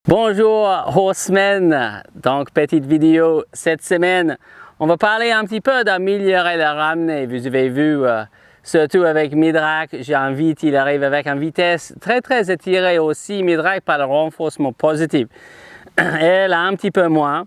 Bonjour horsemen, donc petite vidéo cette semaine. On va parler un petit peu d'améliorer la ramenée. Vous avez vu, surtout avec Midrak, j'invite, il arrive avec une vitesse très étirée aussi, Midrak par le renforcement positif. Elle a un petit peu moins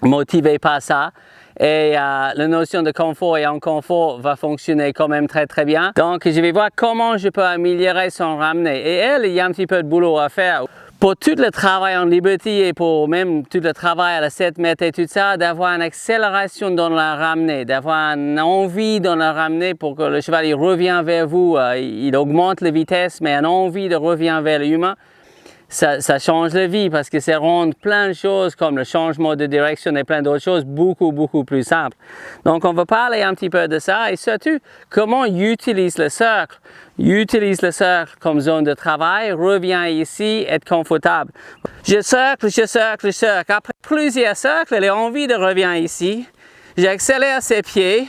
motivée par ça. Et la notion de confort et inconfort va fonctionner quand même très bien. Donc je vais voir comment je peux améliorer son ramenée. Et elle, il y a un petit peu de boulot à faire. Pour tout le travail en Liberty et pour même tout le travail à la 7 mètres et tout ça, d'avoir une accélération dans la ramenée, d'avoir une envie dans la ramenée pour que le cheval il revient vers vous, il augmente la vitesse, mais une envie de revient vers l'humain, ça change la vie parce que ça rend plein de choses comme le changement de direction et plein d'autres choses beaucoup plus simples. Donc on va parler un petit peu de ça et surtout comment utilise le cercle. Utilise le cercle comme zone de travail, revient ici, être confortable. Je cercle. Après plusieurs cercles, elle a envie de revenir ici. J'accélère ses pieds,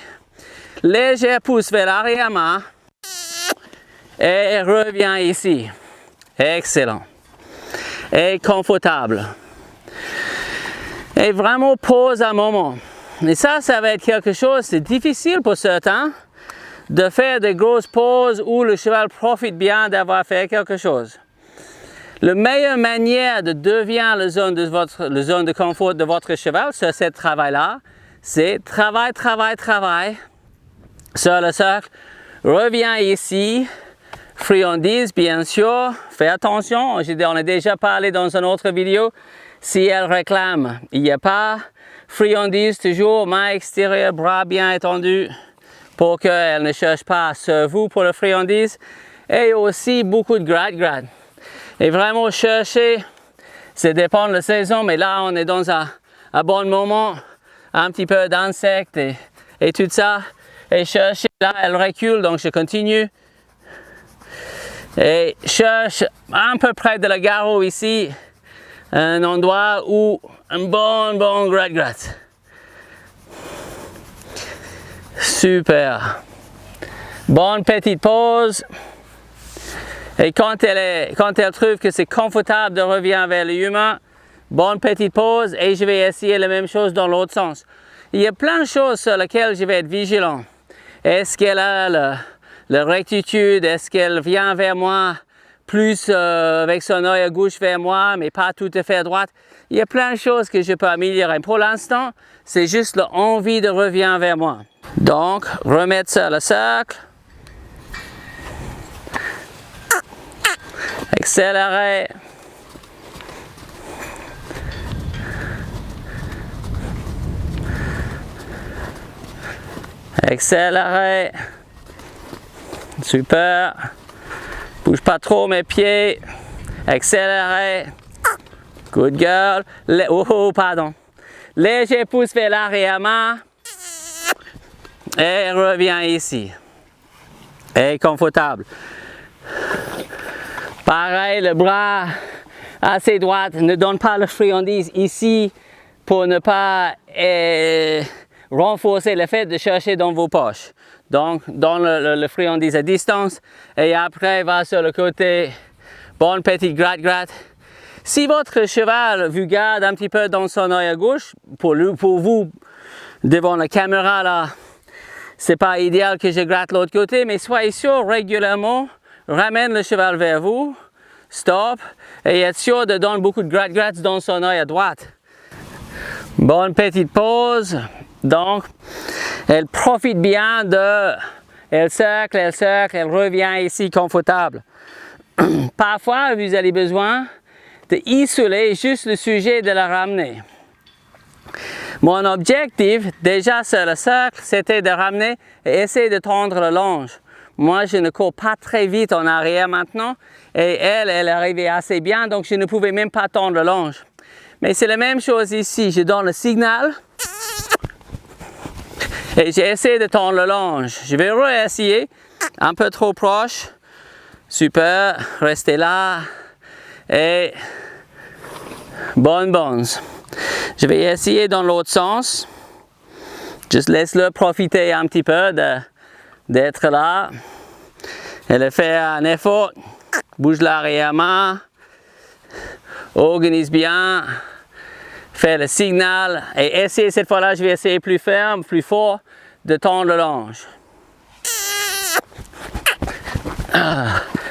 léger pouce vers l'arrière-main et revient ici. Excellent. Et confortable. Et vraiment pause un moment. Et ça va être quelque chose de difficile pour certains de faire des grosses pauses où le cheval profite bien d'avoir fait quelque chose. La meilleure manière de devenir la zone de confort de votre cheval sur ce travail-là, c'est travail sur le cercle, reviens ici, friandise bien sûr, fais attention, on a déjà parlé dans une autre vidéo, si elle réclame, il n'y a pas, friandise toujours, main extérieure, bras bien étendus, pour qu'elle ne cherche pas sur vous pour la friandise, et aussi beaucoup de gratte. Et vraiment chercher, ça dépend de la saison, mais là on est dans un bon moment, un petit peu d'insectes et tout ça, et chercher, là elle recule, donc je continue. Et cherche un peu près de la garrot ici, un endroit où un bon gratte. Super. Bonne petite pause. Et quand elle trouve que c'est confortable de revenir vers l'humain, bonne petite pause et je vais essayer la même chose dans l'autre sens. Il y a plein de choses sur lesquelles je vais être vigilant. Est-ce qu'elle a la rectitude, est-ce qu'elle vient vers moi plus avec son œil à gauche vers moi, mais pas tout à fait à droite? Il y a plein de choses que je peux améliorer. Pour l'instant, c'est juste l'envie de revenir vers moi. Donc, remettre sur le cercle. Accélérer. Accélérer. Super. Bouge pas trop mes pieds. Accélérer. Good girl. Pardon. Léger pouce vers l'arrière-main. Et reviens ici. Et confortable. Pareil, le bras assez droit. Ne donne pas la friandise ici pour ne pas renforcer le fait de chercher dans vos poches. Donc, donne le friandise à distance et après va sur le côté. Bonne petite gratte. Si votre cheval vous garde un petit peu dans son œil à gauche, pour vous, devant la caméra là, c'est pas idéal que je gratte l'autre côté, mais soyez sûr régulièrement, ramène le cheval vers vous, stop, et être sûr de donner beaucoup de gratte dans son œil à droite. Bonne petite pause. Donc, elle profite bien elle cercle, elle revient ici confortable. Parfois, vous avez besoin d'isoler juste le sujet de la ramenée. Mon objectif, déjà sur le cercle, c'était de ramener et essayer de tendre le longe. Moi, je ne cours pas très vite en arrière maintenant et elle arrivait assez bien, donc je ne pouvais même pas tendre le longe. Mais c'est la même chose ici, je donne le signal. Et j'ai essayé de tendre le longe. Je vais réessayer, un peu trop proche. Super, restez là. Et bonne. Je vais essayer dans l'autre sens. Juste laisse-le profiter un petit peu d'être là. Elle fait un effort. Bouge l'arrière-main. Organise bien. Fais le signal et essayez cette fois-là, je vais essayer plus ferme, plus fort, de tendre le longe.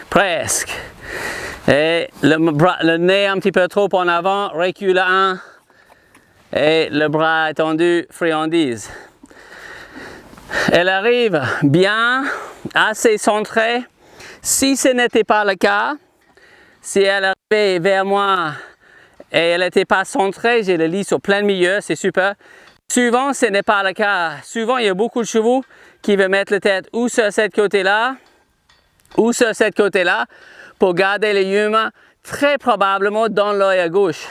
Presque. Et le nez un petit peu trop en avant, recule un. Et le bras étendu, friandise. Elle arrive bien, assez centrée. Si ce n'était pas le cas, si elle arrivait vers moi et elle n'était pas centrée, j'ai le lit sur plein milieu, c'est super. Souvent, ce n'est pas le cas. Souvent, il y a beaucoup de chevaux qui veulent mettre la tête ou sur ce côté-là, ou sur ce côté-là, pour garder les humains très probablement dans l'œil à gauche.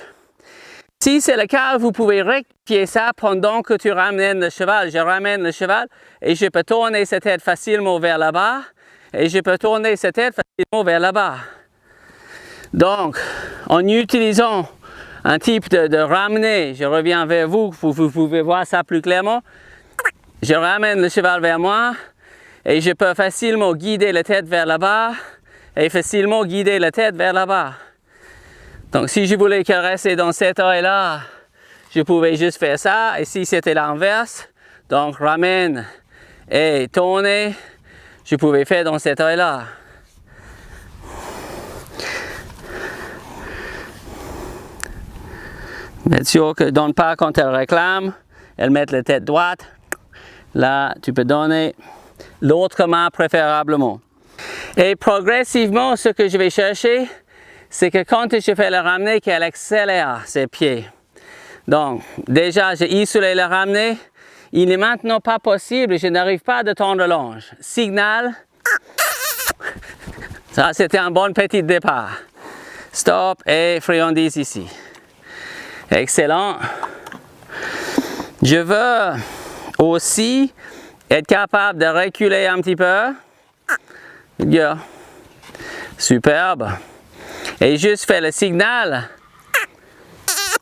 Si c'est le cas, vous pouvez rectifier ça pendant que tu ramènes le cheval. Je ramène le cheval et je peux tourner sa tête facilement vers là-bas et je peux tourner sa tête facilement vers là-bas. Donc, en utilisant un type de ramener, je reviens vers vous, vous pouvez voir ça plus clairement. Je ramène le cheval vers moi et je peux facilement guider la tête vers là-bas et facilement guider la tête vers là-bas. Donc si je voulais caresser dans cet œil-là, je pouvais juste faire ça. Et si c'était l'inverse, donc ramène et tourner, je pouvais faire dans cet œil-là. Bien sûr que donne pas quand elle réclame, elle met la tête droite. Là, tu peux donner l'autre main préférablement. Et progressivement, ce que je vais chercher, c'est que quand je fais le ramener, qu'elle accélère ses pieds. Donc, déjà, j'ai isolé le ramener. Il n'est maintenant pas possible, je n'arrive pas à tendre le longe. Signal. Ça, c'était un bon petit départ. Stop et friandise ici. Excellent. Je veux aussi être capable de reculer un petit peu. Good. Superbe. Et juste faire le signal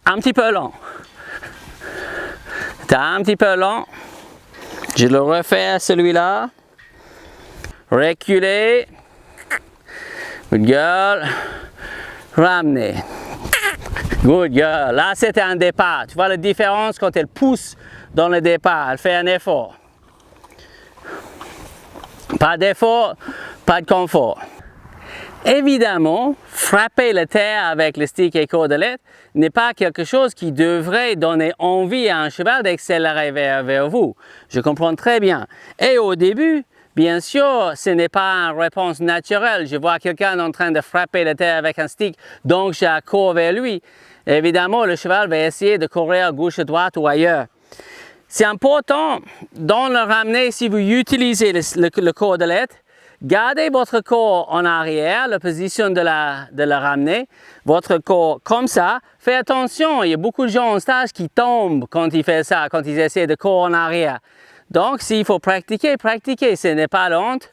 un petit peu long. C'est un petit peu long. Je le refais à celui-là. Reculer. Good girl. Ramener. Good girl. Là, c'était un départ. Tu vois la différence quand elle pousse dans le départ. Elle fait un effort. Pas d'effort, pas de confort. Évidemment, frapper la terre avec le stick et cordelette n'est pas quelque chose qui devrait donner envie à un cheval d'accélérer vers vous. Je comprends très bien. Et au début, bien sûr, ce n'est pas une réponse naturelle. Je vois quelqu'un en train de frapper la terre avec un stick, donc j'accours vers lui. Évidemment, le cheval va essayer de courir à gauche, à droite ou ailleurs. C'est important, dans le ramener, si vous utilisez le cordelette, gardez votre corps en arrière, la position de la ramener, votre corps comme ça. Faites attention, il y a beaucoup de gens en stage qui tombent quand ils font ça, quand ils essaient de corps en arrière. Donc, s'il faut pratiquer, pratiquez. Ce n'est pas honte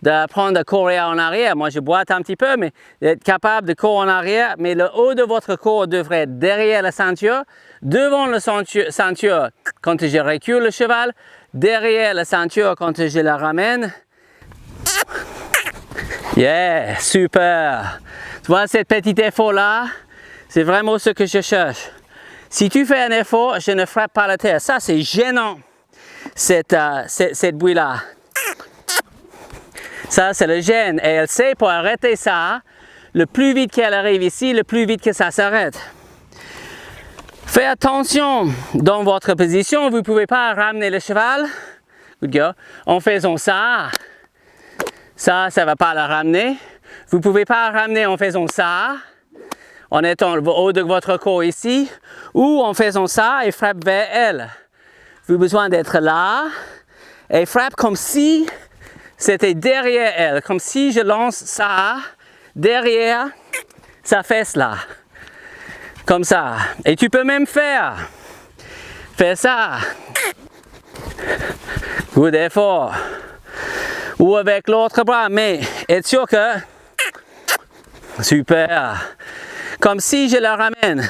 d'apprendre à courir en arrière. Moi, je boite un petit peu, mais d'être capable de courir en arrière. Mais le haut de votre corps devrait être derrière la ceinture, devant la ceinture quand je recule le cheval, derrière la ceinture quand je la ramène. Yeah, super. Tu vois, cet petit effort-là, c'est vraiment ce que je cherche. Si tu fais un effort, je ne frappe pas la terre. Ça, c'est gênant, cette bruit-là. Ça, c'est le gêne. Et elle sait pour arrêter ça, le plus vite qu'elle arrive ici, le plus vite que ça s'arrête. Faites attention dans votre position. Vous ne pouvez pas ramener le cheval. Good girl. En faisant ça. Ça ne va pas la ramener. Vous ne pouvez pas ramener en faisant ça, en étant au haut de votre corps ici, ou en faisant ça et frappe vers elle. Vous avez besoin d'être là et frappe comme si c'était derrière elle, comme si je lance ça derrière sa fesse là. Comme ça. Et tu peux même faire ça. Good effort. Ou avec l'autre bras, mais être sûr que, super, comme si je le ramène,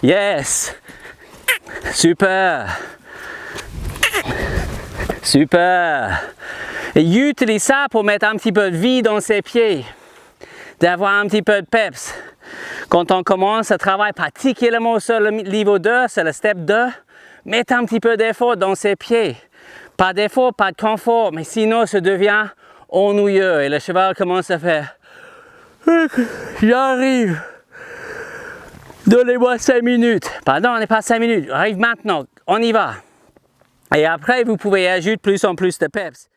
yes, super, super, et utilise ça pour mettre un petit peu de vie dans ses pieds, d'avoir un petit peu de peps. Quand on commence à travailler particulièrement sur le niveau 2, c'est le step 2, mettez un petit peu d'effort dans ses pieds. Pas d'effort, pas de confort, mais sinon ça devient ennuyeux et le cheval commence à faire j'arrive. Donnez-moi 5 minutes. Pardon, on n'est pas 5 minutes. Arrive maintenant. On y va. Et après, vous pouvez ajouter plus en plus de peps.